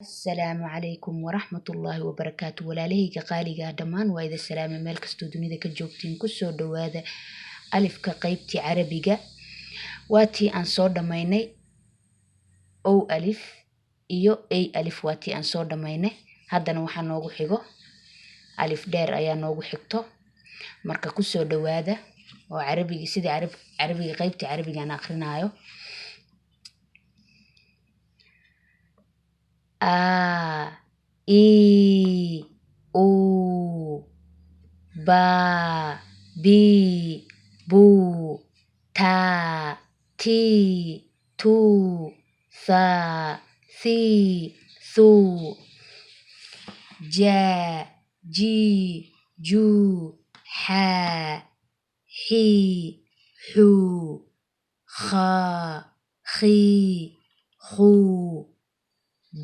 Asalaamu calaykum waraxmatullaahi wabarakaatu. Walaalahayga qaaliga dhammaan waa idin salaamay meel kastoo dunida ka joogtiin. Kusoo dhawaada alifka qaybtii carabiga. Waatii aan soo dhamaynay ow alif iyo ay alif waatii aan soo dhamaynay. Haddana waxaa noogu xigo alif dheer ayaa noogu xigto. Marka kusoo dhawaada oo carabiga sidii carabiga qaybtii carabiga aan akhrinayo. A I U Ba Bi Bu Ta Ti Tu Sa Si Su Ja Ji Ju Ha Hi Hu Kha Khi Khu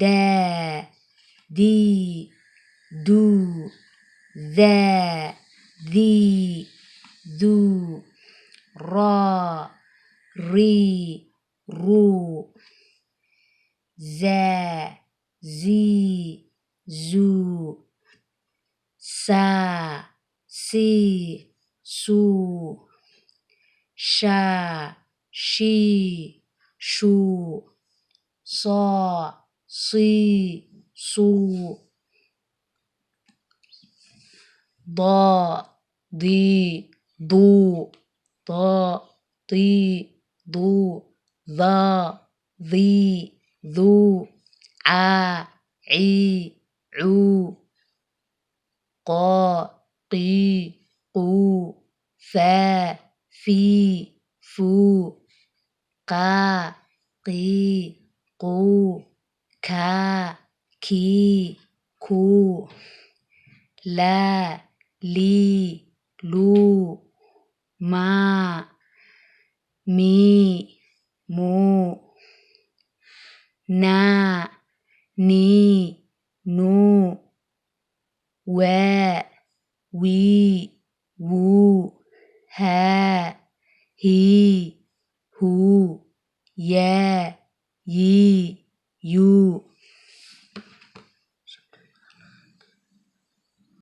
Da Di Du Za Zi Zu Ra Ri Ru Za Zi Zu Sa Si Su Sha Shi Shu Sa Si Su Da Di Du Da Di Du Za Zi Zu A I U Qa Qi Qu Fa Fi Fu Qa Qi Qu Ka Ki Ku La Li Lu Ma Mi Mu Na Ni Nu Wa Wi Wu Ha Hi Hu Ya Yi Yu